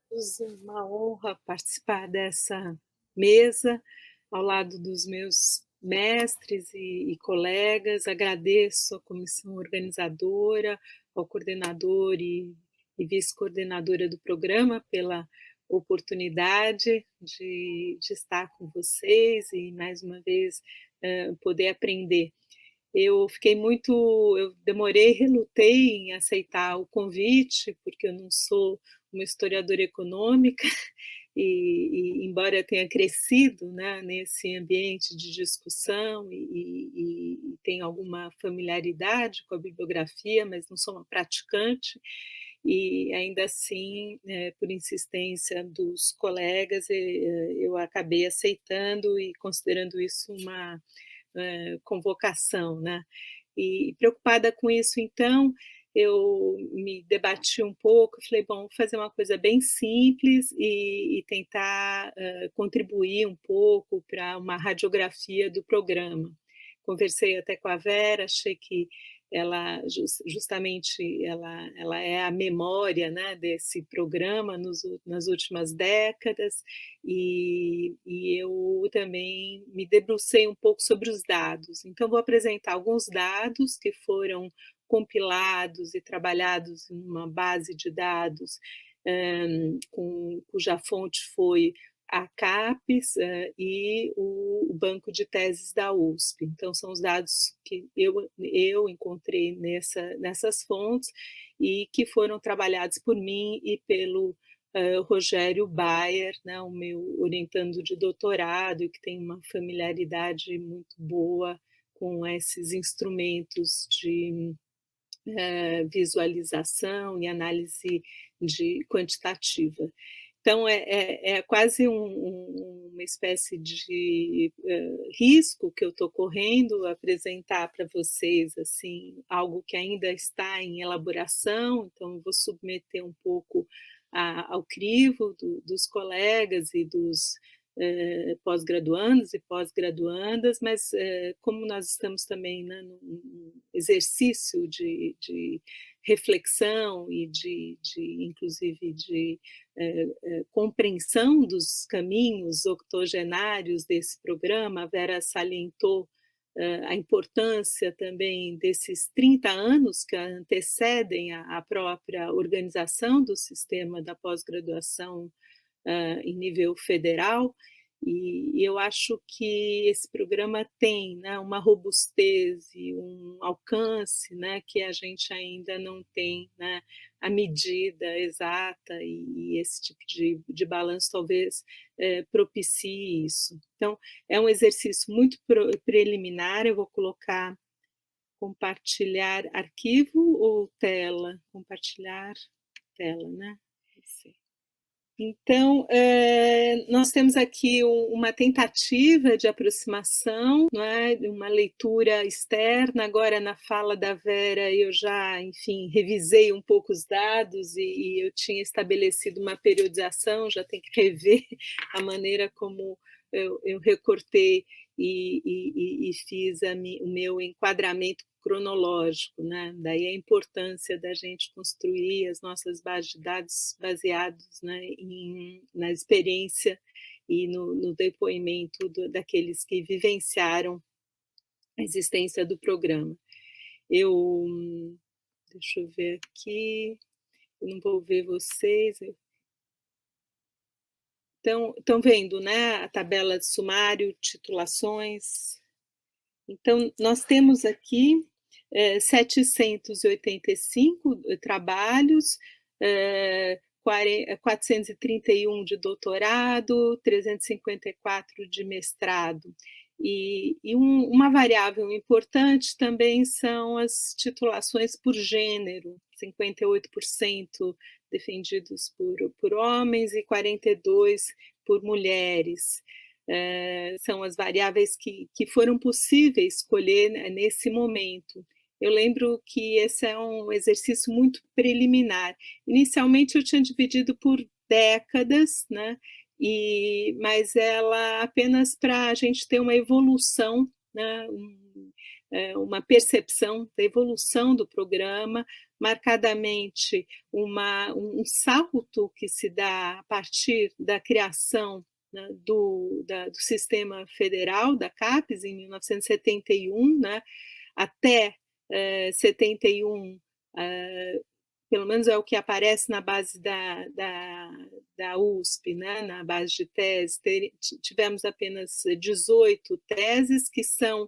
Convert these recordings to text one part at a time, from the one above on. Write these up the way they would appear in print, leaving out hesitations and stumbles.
todos, é uma honra participar dessa mesa ao lado dos meus mestres e colegas. Agradeço à comissão organizadora, ao coordenador e vice-coordenadora do programa pela oportunidade de estar com vocês e mais uma vez poder aprender. Eu demorei, relutei em aceitar o convite, porque eu não sou uma historiadora econômica, embora eu tenha crescido, né, nesse ambiente de discussão e tenha alguma familiaridade com a bibliografia, mas não sou uma praticante, e ainda assim, por insistência dos colegas, eu acabei aceitando e considerando isso uma convocação, né. E preocupada com isso, então, eu me debati um pouco, falei: "Bom, vou fazer uma coisa bem simples e tentar, contribuir um pouco para uma radiografia do programa". Conversei até com a Vera, achei que ela justamente ela é a memória, né, desse programa nas últimas décadas, e eu também me debrucei um pouco sobre os dados. Então vou apresentar alguns dados que foram compilados e trabalhados em uma base de dados, cuja fonte foi a CAPES, e o banco de teses da USP. Então são os dados que eu encontrei nessas fontes e que foram trabalhados por mim e pelo Rogério Bayer, né, o meu orientando de doutorado, e que tem uma familiaridade muito boa com esses instrumentos de visualização e análise de quantitativa. Então, é quase uma espécie de risco que eu estou correndo, apresentar para vocês assim algo que ainda está em elaboração, então vou submeter um pouco ao crivo dos colegas e dos pós-graduandos e pós-graduandas, mas como nós estamos também, né, num exercício de reflexão e inclusive de compreensão dos caminhos octogenários desse programa. A Vera salientou a importância também desses 30 anos que antecedem a própria organização do sistema da pós-graduação em nível federal, e eu acho que esse programa tem, né, uma robustez e um alcance, né, que a gente ainda não tem, né, a medida exata, e esse tipo de balanço talvez propicie isso. Então, é um exercício muito preliminar. Eu vou colocar compartilhar arquivo ou tela? Compartilhar tela, né? Então, nós temos aqui uma tentativa de aproximação, não é? Uma leitura externa. Agora, na fala da Vera, eu já, enfim, revisei um pouco os dados e eu tinha estabelecido uma periodização, já tem que rever a maneira como eu recortei e fiz o meu enquadramento cronológico, né? Daí a importância da gente construir as nossas bases de dados baseados, né, na experiência e no depoimento daqueles que vivenciaram a existência do programa. Deixa eu ver aqui, eu não vou ver vocês. Então, estão vendo, né, a tabela de sumário, titulações. Então, nós temos aqui 785 trabalhos, 431 de doutorado, 354 de mestrado. Uma variável importante também são as titulações por gênero, 58% defendidos por homens e 42% por mulheres. São as variáveis que foram possíveis escolher nesse momento. Eu lembro que esse é um exercício muito preliminar. Inicialmente eu tinha dividido por décadas, né? Mas ela apenas para a gente ter uma evolução, né? uma percepção da evolução do programa, marcadamente um salto que se dá a partir da criação, né, do sistema federal, da CAPES, em 1971, né, até 71, pelo menos é o que aparece na base da USP, né, na base de tese, tivemos apenas 18 teses que são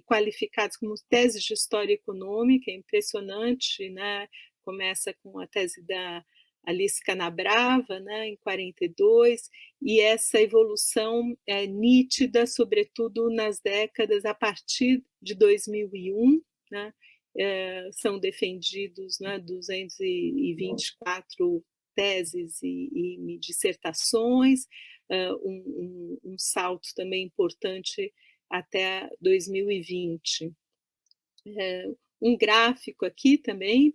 qualificadas como teses de história econômica, é impressionante, né? Começa com a tese da Alice Canabrava, né, em 42, e essa evolução é nítida, sobretudo nas décadas a partir de 2001, né, são defendidos, né, 224 teses e dissertações, um salto também importante até 2020. Um gráfico aqui também,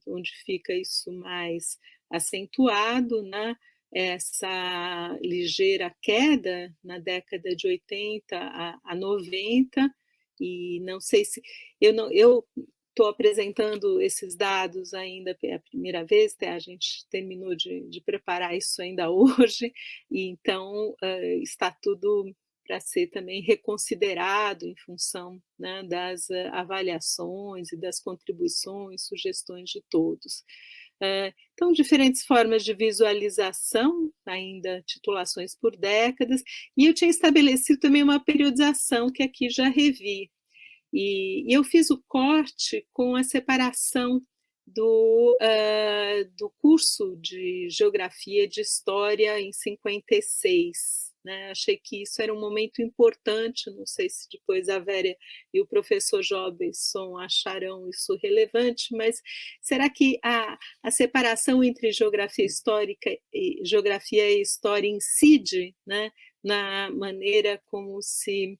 onde fica isso mais acentuado, né? Essa ligeira queda na década de 80 a 90, e não sei se eu estou apresentando esses dados ainda pela primeira vez, a gente terminou de preparar isso ainda hoje, e então está tudo para ser também reconsiderado em função, né, das avaliações e das contribuições, sugestões de todos. Então, diferentes formas de visualização, ainda titulações por décadas, e eu tinha estabelecido também uma periodização que aqui já revi. E eu fiz o corte com a separação do curso de Geografia e de História em 56. Né? Achei que isso era um momento importante, não sei se depois a Vera e o professor Jobson acharão isso relevante, mas será que a separação entre geografia histórica e geografia e história incide, né, na maneira como se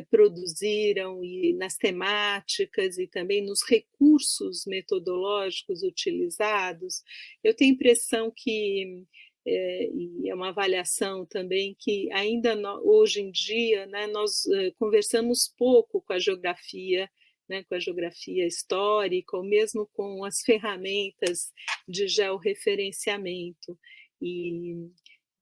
produziram, e nas temáticas e também nos recursos metodológicos utilizados? Eu tenho a impressão que, e é uma avaliação também, que ainda hoje em dia, né, nós conversamos pouco com a geografia, né, com a geografia histórica, ou mesmo com as ferramentas de georreferenciamento.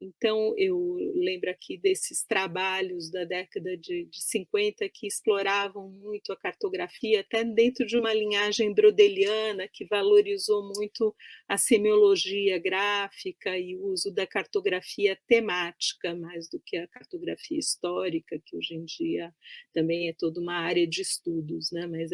Então, eu lembro aqui desses trabalhos da década de 50 que exploravam muito a cartografia, até dentro de uma linhagem brodeliana, que valorizou muito a semiologia gráfica e o uso da cartografia temática, mais do que a cartografia histórica, que hoje em dia também é toda uma área de estudos, né? Mas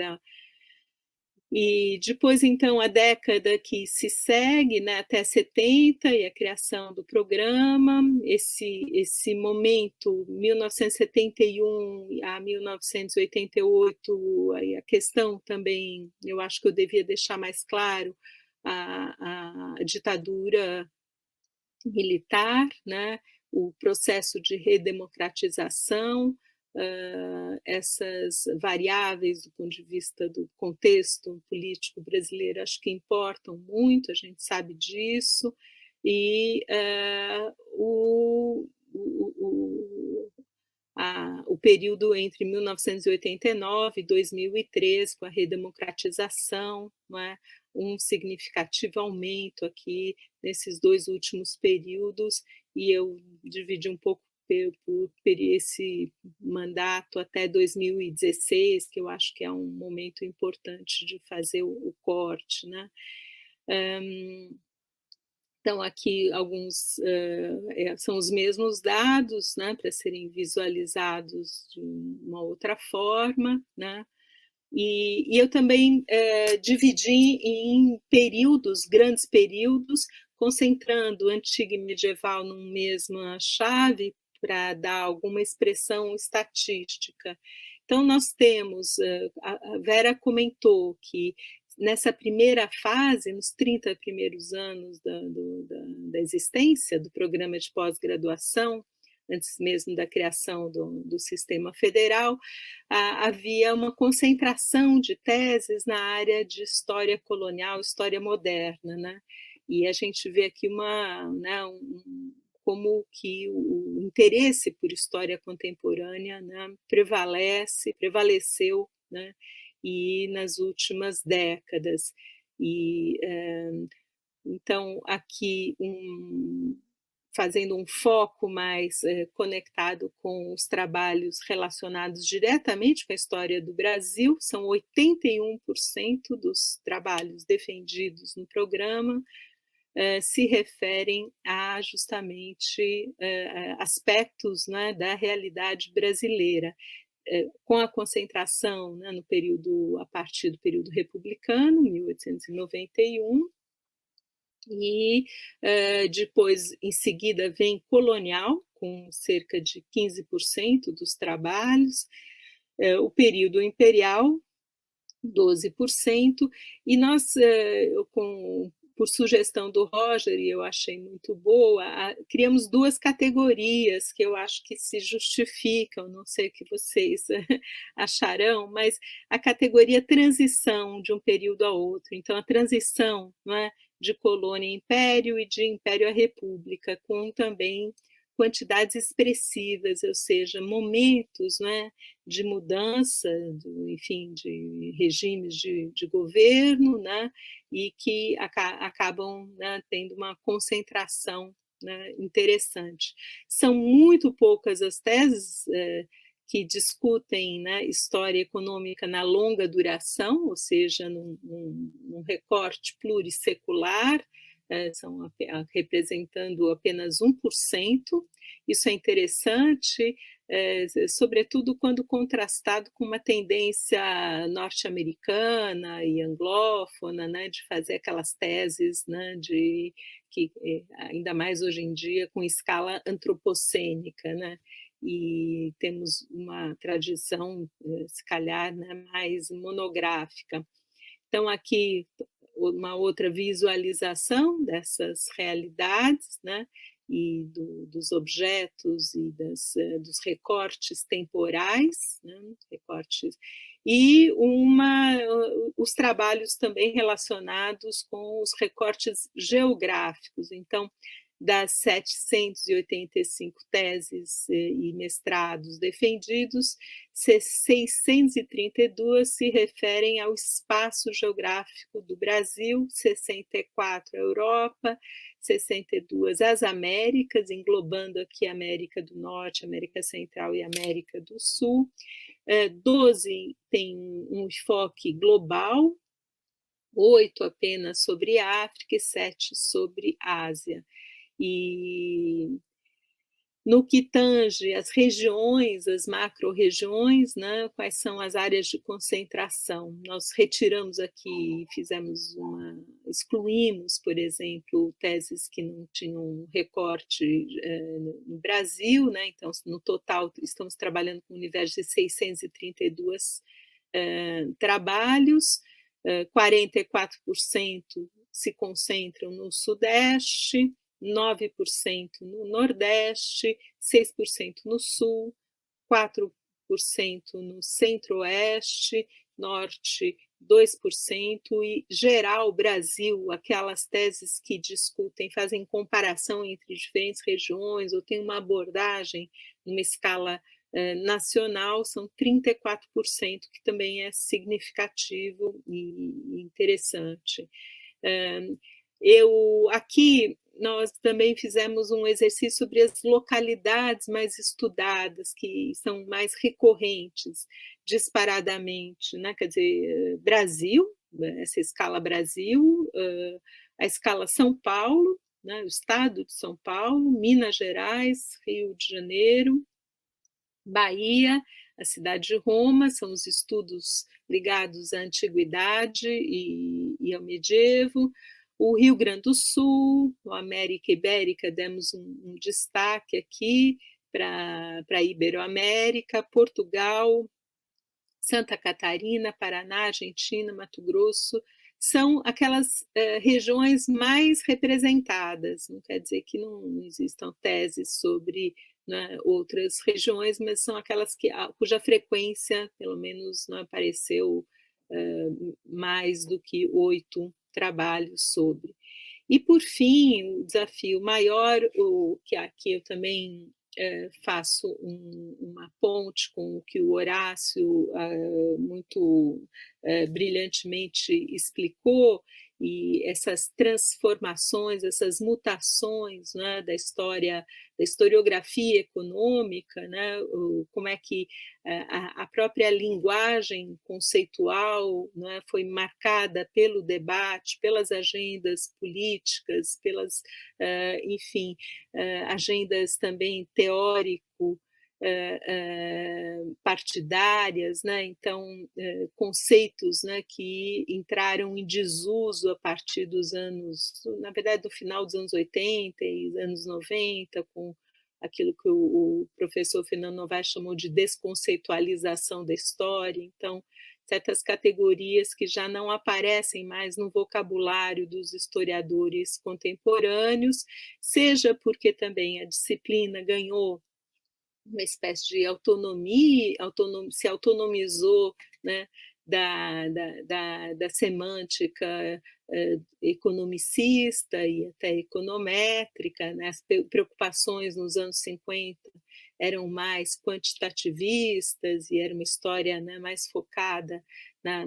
e depois, então, a década que se segue, né, até 70, e a criação do programa, esse momento, 1971 a 1988, aí a questão também, eu acho que eu devia deixar mais claro, a ditadura militar, né, o processo de redemocratização, essas variáveis do ponto de vista do contexto político brasileiro acho que importam muito, a gente sabe disso, e o período entre 1989 e 2013, com a redemocratização, não é? Um significativo aumento aqui nesses dois últimos períodos, e eu dividi um pouco por esse mandato até 2016, que eu acho que é um momento importante de fazer o corte, né? Então, aqui alguns são os mesmos dados, né, para serem visualizados de uma outra forma, né? E eu também dividi em períodos, grandes períodos, concentrando o antigo e medieval numa mesma chave para dar alguma expressão estatística. Então, nós temos, a Vera comentou que nessa primeira fase, nos 30 primeiros anos da existência do programa de pós-graduação, antes mesmo da criação do sistema federal, havia uma concentração de teses na área de história colonial, história moderna, né? E a gente vê aqui um como que o interesse por história contemporânea, né, prevaleceu, né, e nas últimas décadas. E, então, aqui fazendo um foco mais conectado com os trabalhos relacionados diretamente com a história do Brasil, são 81% dos trabalhos defendidos no programa se referem a justamente aspectos, né, da realidade brasileira, com a concentração, né, no período, a partir do período republicano, 1891, e depois, em seguida, vem colonial, com cerca de 15% dos trabalhos, o período imperial, 12%, e nós, por sugestão do Roger, e eu achei muito boa, criamos duas categorias que eu acho que se justificam, não sei o que vocês acharão, mas a categoria transição de um período a outro, então a transição, não é, de colônia a império e de império a república, com também quantidades expressivas, ou seja, momentos, né, de mudança, enfim, de regimes de governo, né, e que acabam, né, tendo uma concentração, né, interessante. São muito poucas as teses que discutem, né, história econômica na longa duração, ou seja, num recorte plurissecular, são representando apenas 1%. Isso é interessante, sobretudo quando contrastado com uma tendência norte-americana e anglófona, né, de fazer aquelas teses, né, que ainda mais hoje em dia com escala antropocênica, né, e temos uma tradição, se calhar, né, mais monográfica. Então, aqui, uma outra visualização dessas realidades, né, e dos objetos e dos recortes temporais, né, recortes, e os trabalhos também relacionados com os recortes geográficos. Então, das 785 teses e mestrados defendidos, 632 se referem ao espaço geográfico do Brasil, 64 à Europa, 62 às Américas, englobando aqui a América do Norte, América Central e América do Sul. 12 tem um enfoque global, 8 apenas sobre África e 7 sobre Ásia. E no que tange as regiões, as macro-regiões, né, quais são as áreas de concentração? Nós retiramos aqui, excluímos, por exemplo, teses que não tinham recorte no Brasil, né, então, no total, estamos trabalhando com um universo de 632 trabalhos, 44% se concentram no Sudeste, 9% no Nordeste, 6% no Sul, 4% no Centro-Oeste, Norte, 2%, e geral Brasil, aquelas teses que discutem, fazem comparação entre diferentes regiões, ou tem uma abordagem numa escala nacional, são 34%, que também é significativo e interessante. Aqui nós também fizemos um exercício sobre as localidades mais estudadas, que são mais recorrentes, disparadamente, né? Quer dizer, Brasil, essa escala Brasil, a escala São Paulo, né? O estado de São Paulo, Minas Gerais, Rio de Janeiro, Bahia, a cidade de Roma, são os estudos ligados à antiguidade e ao medievo. O Rio Grande do Sul, a América Ibérica, demos um destaque aqui para a Iberoamérica, Portugal, Santa Catarina, Paraná, Argentina, Mato Grosso, são aquelas regiões mais representadas. Não quer dizer que não existam teses sobre, né, outras regiões, mas são aquelas cuja frequência, pelo menos, não apareceu mais do que 8 trabalhos sobre. E, por fim, o desafio maior, o que aqui eu também faço uma ponte com o que o Horácio muito brilhantemente explicou, e essas transformações, essas mutações, né, da historiografia econômica, né, como é que a própria linguagem conceitual, né, foi marcada pelo debate, pelas agendas políticas, pelas, enfim, agendas também teórico partidárias, né? Então conceitos, né, que entraram em desuso a partir dos anos, na verdade, do final dos anos 80 e anos 90, com aquilo que o professor Fernando Novaes chamou de desconceitualização da história. Então, certas categorias que já não aparecem mais no vocabulário dos historiadores contemporâneos, seja porque também a disciplina ganhou uma espécie de autonomia, se autonomizou, né, da semântica economicista e até econométrica, né? As preocupações nos anos 50 eram mais quantitativistas e era uma história, né, mais focada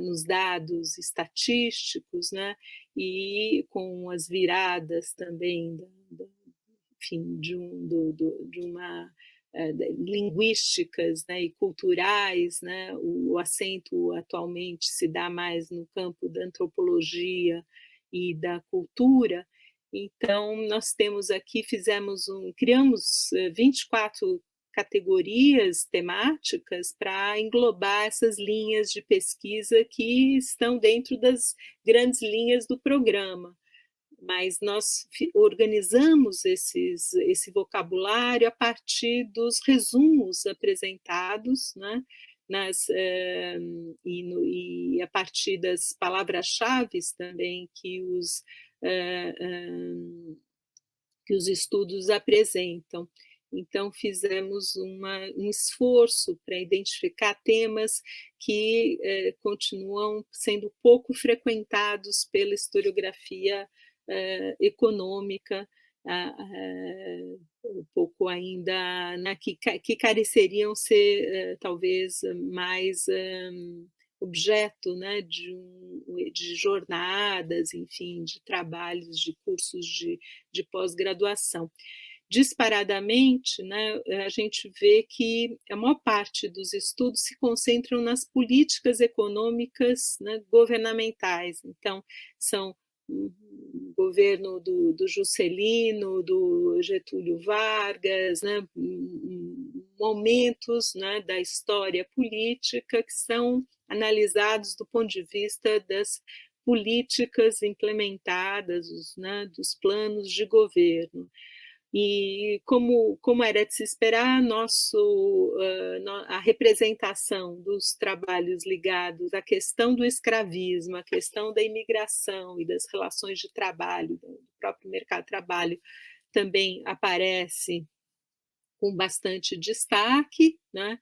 nos dados estatísticos, né, e com as viradas também, enfim, de uma linguísticas, né, e culturais, né, o acento atualmente se dá mais no campo da antropologia e da cultura. Então, nós temos aqui, criamos 24 categorias temáticas para englobar essas linhas de pesquisa que estão dentro das grandes linhas do programa, mas nós organizamos esse vocabulário a partir dos resumos apresentados, né, e a partir das palavras-chave também que os estudos apresentam. Então, fizemos um esforço para identificar temas que continuam sendo pouco frequentados pela historiografia econômica, um pouco ainda, né, que careceriam ser talvez mais objeto, né, de jornadas, enfim, de trabalhos, de cursos de pós-graduação. Disparadamente, né, a gente vê que a maior parte dos estudos se concentram nas políticas econômicas, né, governamentais. Então, são o governo do Juscelino, do Getúlio Vargas, né, momentos, né, da história política que são analisados do ponto de vista das políticas implementadas, né, dos planos de governo. E como era de se esperar, a representação dos trabalhos ligados à questão do escravismo, à questão da imigração e das relações de trabalho, do próprio mercado de trabalho, também aparece com bastante destaque, né?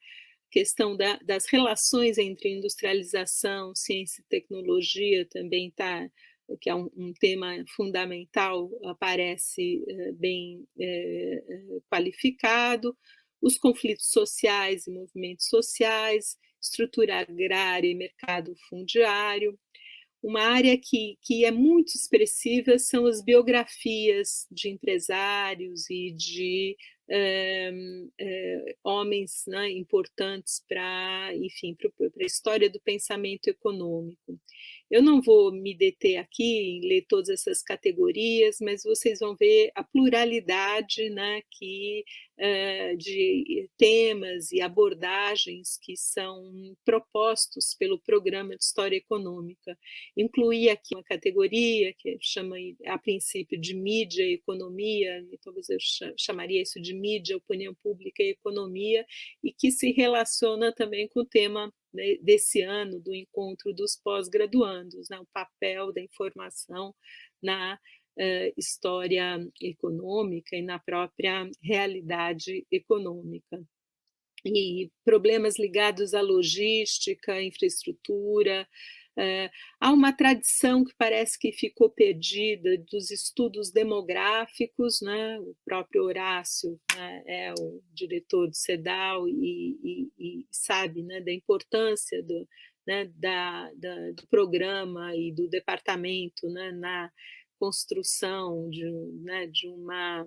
Questão das relações entre industrialização, ciência e tecnologia também está, que é um tema fundamental, aparece bem qualificado, os conflitos sociais e movimentos sociais, estrutura agrária e mercado fundiário. Uma área que é muito expressiva são as biografias de empresários e de homens, né, importantes para, enfim, para a história do pensamento econômico. Eu não vou me deter aqui em ler todas essas categorias, mas vocês vão ver a pluralidade, né, de temas e abordagens que são propostos pelo Programa de História Econômica. Incluí aqui uma categoria que chama, a princípio, de mídia e economia, e talvez eu chamaria isso de mídia, opinião pública e economia, e que se relaciona também com o tema, né, desse ano, do encontro dos pós-graduandos, né, o papel da informação na história econômica e na própria realidade econômica. E problemas ligados à logística, infraestrutura, Há uma tradição que parece que ficou perdida dos estudos demográficos, né? O próprio Horácio, né, é o diretor do CEDAW e sabe, né, da importância né, do programa e do departamento, né, na construção né, de uma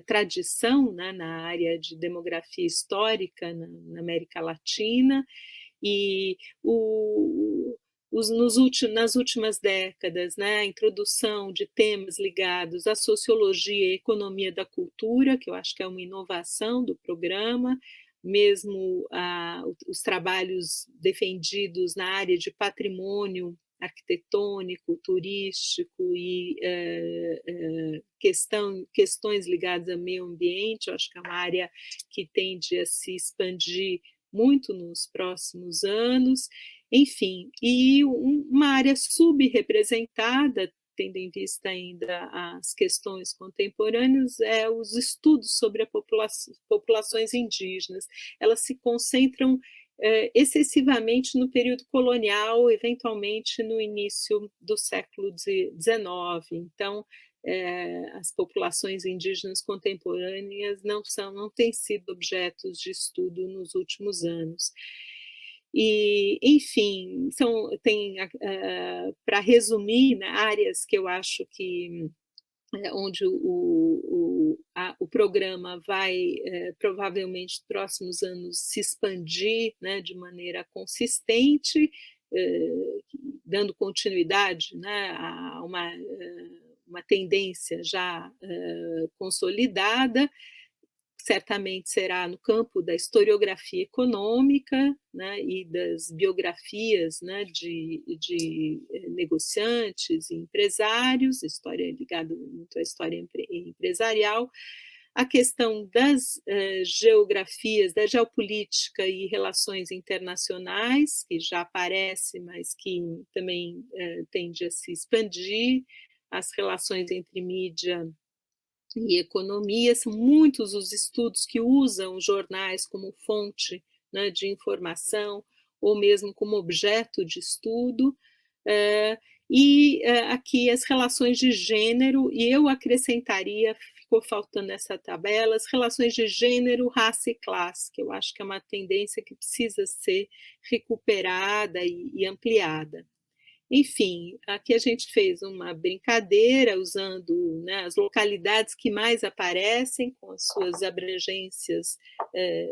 tradição, né, na área de demografia histórica na América Latina, e nas últimas décadas, né, a introdução de temas ligados à sociologia e economia da cultura, que eu acho que é uma inovação do programa, mesmo os trabalhos defendidos na área de patrimônio arquitetônico, turístico e questões ligadas ao meio ambiente, eu acho que é uma área que tende a se expandir muito nos próximos anos, enfim, e uma área subrepresentada, tendo em vista ainda as questões contemporâneas, é os estudos sobre as populações indígenas. Elas se concentram excessivamente no período colonial, eventualmente no início do século XIX. Então, as populações indígenas contemporâneas não têm sido objetos de estudo nos últimos anos. E, enfim, para resumir, né, áreas que eu acho que onde o programa vai, provavelmente, nos próximos anos, se expandir, né, de maneira consistente, dando continuidade, né, a uma tendência já consolidada. Certamente será no campo da historiografia econômica, né, e das biografias, né, de negociantes e empresários, história ligada muito à história empresarial, a questão das geografias, da geopolítica e relações internacionais, que já aparece, mas que também tende a se expandir, as relações entre mídia e economia, são muitos os estudos que usam jornais como fonte, né, de informação, ou mesmo como objeto de estudo, aqui as relações de gênero, e eu acrescentaria, ficou faltando essa tabela, as relações de gênero, raça e classe, que eu acho que é uma tendência que precisa ser recuperada e ampliada. Enfim, aqui a gente fez uma brincadeira usando, né, as localidades que mais aparecem, com as suas abrangências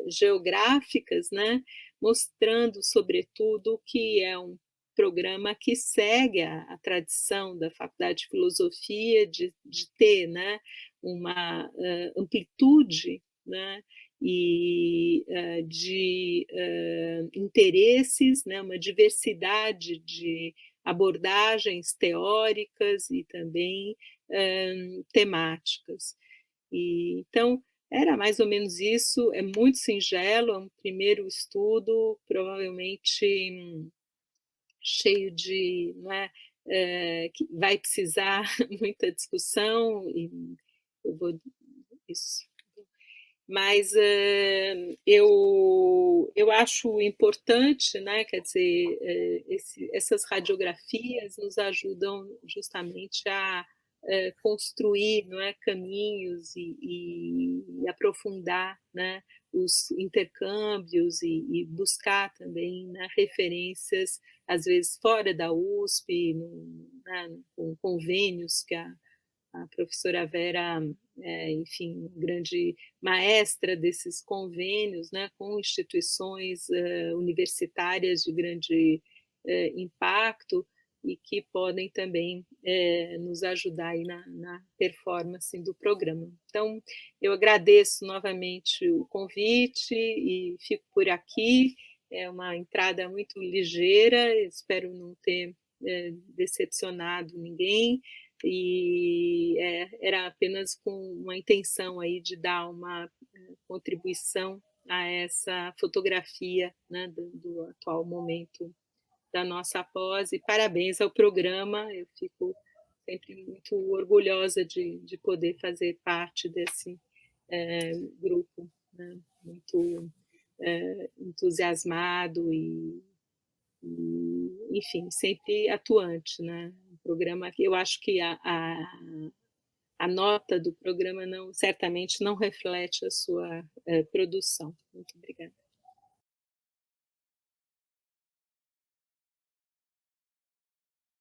geográficas, né, mostrando, sobretudo, que é um programa que segue a tradição da Faculdade de Filosofia de ter, né, uma amplitude, né, e de interesses, né, uma diversidade de abordagens teóricas e também temáticas. Então, era mais ou menos isso, é muito singelo, é um primeiro estudo, provavelmente cheio de, não é, que vai precisar muita discussão, e eu vou isso. Mas eu acho importante, né, quer dizer, essas radiografias nos ajudam justamente a construir, não é, caminhos e aprofundar, né, os intercâmbios e buscar também, né, referências, às vezes fora da USP, né, com convênios que a professora Vera, enfim, grande maestra desses convênios, né, com instituições universitárias de grande impacto e que podem também nos ajudar aí na performance do programa. Então, eu agradeço novamente o convite e fico por aqui. É uma entrada muito ligeira, espero não ter decepcionado ninguém, e era apenas com uma intenção aí de dar uma contribuição a essa fotografia, né, do atual momento da nossa pós, e parabéns ao programa, eu fico sempre muito orgulhosa de poder fazer parte desse grupo, né, muito entusiasmado enfim, sempre atuante, né. O programa eu acho que a nota do programa não certamente não reflete a sua, produção. Muito obrigada.